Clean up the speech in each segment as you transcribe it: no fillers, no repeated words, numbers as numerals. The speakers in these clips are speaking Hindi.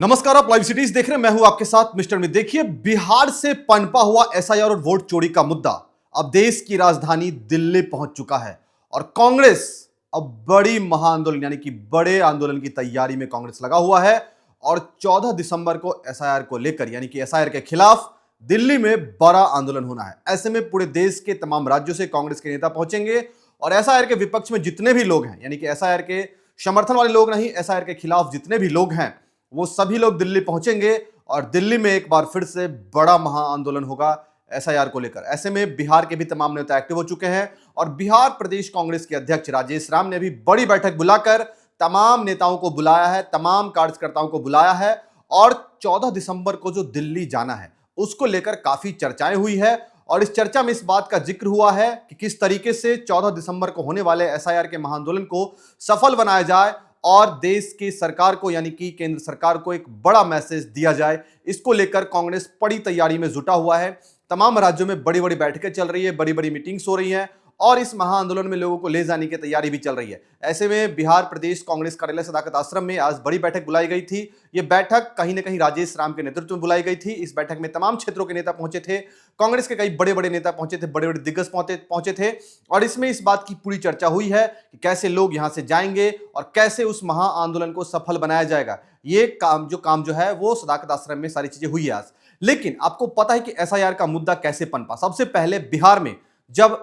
नमस्कार, आप लाइव सिटीज देख रहे हैं। मैं हूं आपके साथ मिस्टर मित। देखिए, बिहार से पनपा हुआ एसआईआर और वोट चोरी का मुद्दा अब देश की राजधानी दिल्ली पहुंच चुका है और कांग्रेस अब बड़ी महाआंदोलन यानी कि बड़े आंदोलन की तैयारी में कांग्रेस लगा हुआ है और 14 दिसंबर को एसआईआर को लेकर यानी कि एसआईआर के खिलाफ दिल्ली में बड़ा आंदोलन होना है। ऐसे में पूरे देश के तमाम राज्यों से कांग्रेस के नेता पहुंचेंगे और एसआईआर के विपक्ष में जितने भी लोग हैं यानी कि एसआईआर के समर्थन वाले लोग नहीं, एसआईआर के खिलाफ जितने भी लोग हैं वो सभी लोग दिल्ली पहुंचेंगे और दिल्ली में एक बार फिर से बड़ा महाआंदोलन होगा एसआईआर को लेकर। ऐसे में बिहार के भी तमाम नेता एक्टिव हो चुके हैं और बिहार प्रदेश कांग्रेस के अध्यक्ष राजेश राम ने भी बड़ी बैठक बुलाकर तमाम नेताओं को बुलाया है, तमाम कार्यकर्ताओं को बुलाया है और 14 दिसंबर को जो दिल्ली जाना है उसको लेकर काफी चर्चाएं हुई है और इस चर्चा में इस बात का जिक्र हुआ है कि किस तरीके से 14 दिसंबर को होने वाले एसआईआर के महाआंदोलन को सफल बनाया जाए और देश की सरकार को यानी कि केंद्र सरकार को एक बड़ा मैसेज दिया जाए। इसको लेकर कांग्रेस बड़ी तैयारी में जुटा हुआ है। तमाम राज्यों में बड़ी बड़ी बैठकें चल रही है, बड़ी बड़ी मीटिंग्स हो रही हैं और इस महाआंदोलन में लोगों को ले जाने की तैयारी भी चल रही है। ऐसे में बिहार प्रदेश कांग्रेस कार्यालय सदाकत आश्रम में आज बड़ी बैठक बुलाई गई थी। ये बैठक कहीं ना कहीं राजेश राम के नेतृत्व में बुलाई गई थी। इस बैठक में तमाम क्षेत्रों के नेता पहुंचे थे, कांग्रेस के कई बड़े बड़े नेता पहुंचे थे, बड़े बड़े दिग्गज पहुंचे थे और इसमें इस बात की पूरी चर्चा हुई है कि कैसे लोग यहां से जाएंगे और कैसे उस महाआंदोलन को सफल बनाया जाएगा। ये काम जो है वो सदाकत आश्रम में सारी चीजें हुई आज। लेकिन आपको पता है कि एसआईआर का मुद्दा कैसे पनपा। सबसे पहले बिहार में जब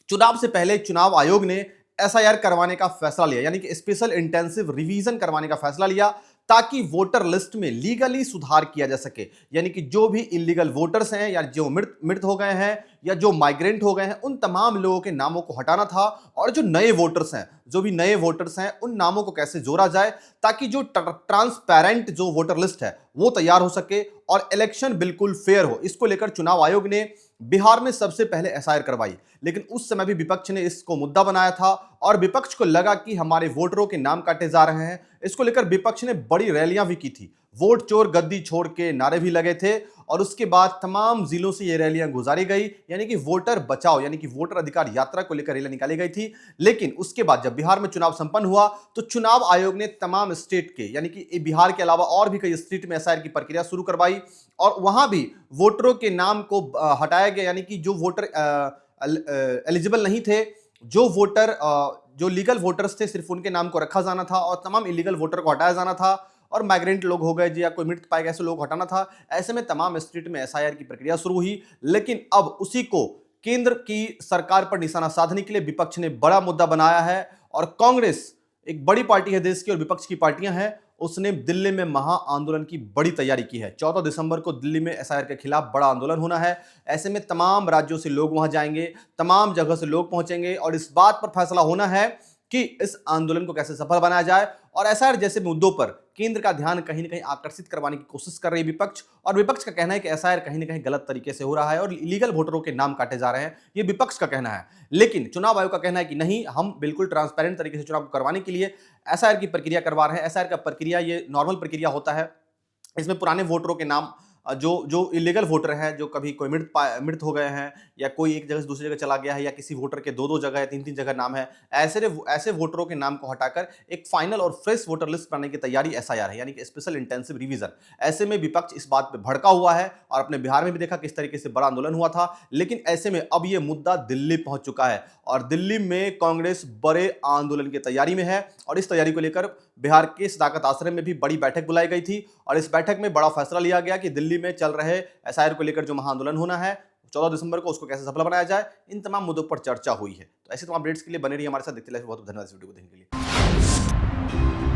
चुनाव से पहले चुनाव आयोग ने एसआईआर करवाने का फैसला लिया यानी कि स्पेशल इंटेंसिव रिवीजन करवाने का फैसला लिया ताकि वोटर लिस्ट में लीगली सुधार किया जा सके। यानी कि जो भी इलीगल वोटर्स हैं या जो मृत हो गए हैं या जो माइग्रेंट हो गए हैं उन तमाम लोगों के नामों को हटाना था और जो नए वोटर्स हैं उन नामों को कैसे जोड़ा जाए ताकि जो ट्रांसपेरेंट जो वोटर लिस्ट है वो तैयार हो सके और इलेक्शन बिल्कुल फेयर हो। इसको लेकर चुनाव आयोग ने बिहार में सबसे पहले एसआईआर करवाई। लेकिन उस समय भी विपक्ष ने इसको मुद्दा बनाया था और विपक्ष को लगा कि हमारे वोटरों के नाम काटे जा रहे हैं। इसको लेकर विपक्ष ने बड़ी रैलियां भी की थी, वोट चोर गद्दी छोड़ के नारे भी लगे थे और उसके बाद तमाम जिलों से ये रैलियां गुजारी गई यानी कि वोटर बचाओ यानी कि वोटर अधिकार यात्रा को लेकर रैलियां निकाली गई थी। लेकिन उसके बाद जब बिहार में चुनाव संपन्न हुआ तो चुनाव आयोग ने तमाम स्टेट के यानी कि बिहार के अलावा और भी कई स्टेट में एसआईआर की प्रक्रिया शुरू करवाई और वहां भी वोटरों के नाम को हटाया गया यानी कि जो वोटर एलिजिबल नहीं थे, जो वोटर जो लीगल वोटर्स थे सिर्फ उनके नाम को रखा जाना था और तमाम इलीगल वोटर को हटाया जाना था और माइग्रेंट लोग हो गए या कोई मृत पाए गए ऐसे लोग हटाना था। ऐसे में तमाम स्टेट में एसआईआर की प्रक्रिया शुरू हुई। लेकिन अब उसी को केंद्र की सरकार पर निशाना साधने के लिए विपक्ष ने बड़ा मुद्दा बनाया है और कांग्रेस एक बड़ी पार्टी है देश की और विपक्ष की पार्टियां हैं, उसने दिल्ली में महाआंदोलन की बड़ी तैयारी की है। 14 दिसंबर को दिल्ली में एसआईआर के खिलाफ बड़ा आंदोलन होना है। ऐसे में तमाम राज्यों से लोग वहां जाएंगे, तमाम जगह से लोग पहुंचेंगे और इस बात पर फैसला होना है कि इस आंदोलन को कैसे सफल बनाया जाए और एसआईआर जैसे मुद्दों पर केंद्र का ध्यान कहीं ना कहीं आकर्षित करवाने की कोशिश कर रही है विपक्ष और विपक्ष का कहना है कि एसआईआर कहीं ना कहीं गलत तरीके से हो रहा है और इलीगल वोटरों के नाम काटे जा रहे हैं। ये विपक्ष का कहना है। लेकिन चुनाव आयोग का कहना है कि नहीं, हम बिल्कुल ट्रांसपेरेंट तरीके से चुनाव को करवाने के लिए एसआईआर की प्रक्रिया करवा रहे हैं। एसआईआर का प्रक्रिया ये नॉर्मल प्रक्रिया होता है। इसमें पुराने वोटरों के नाम जो इलीगल वोटर हैं, जो कभी कोई मृत हो गए हैं या कोई एक जगह से दूसरी जगह चला गया है या किसी वोटर के दो जगह या तीन जगह नाम है, ऐसे वोटरों के नाम को हटाकर एक फाइनल और फ्रेश वोटर लिस्ट बनाने की तैयारी एसआईआर है यानी कि स्पेशल इंटेंसिव रिवीजन। ऐसे में विपक्ष इस बात पे भड़का हुआ है और अपने बिहार में भी देखा किस तरीके से बड़ा आंदोलन हुआ था। लेकिन ऐसे में अब ये मुद्दा दिल्ली पहुंच चुका है और दिल्ली में कांग्रेस बड़े आंदोलन की तैयारी में है और इस तैयारी को लेकर बिहार के सदाकत आश्रम में भी बड़ी बैठक बुलाई गई थी और इस बैठक में बड़ा फैसला लिया गया कि दिल्ली में चल रहे एसआईआर को लेकर जो महाआंदोलन होना है 14 दिसंबर को, उसको कैसे सफल बनाया जाए, इन तमाम मुद्दों पर चर्चा हुई है। तो ऐसे तमाम अपडेट्स के लिए बने रहिए हमारे साथ। देखते रहिए। बहुत बहुत धन्यवाद इस वीडियो को देखने के लिए।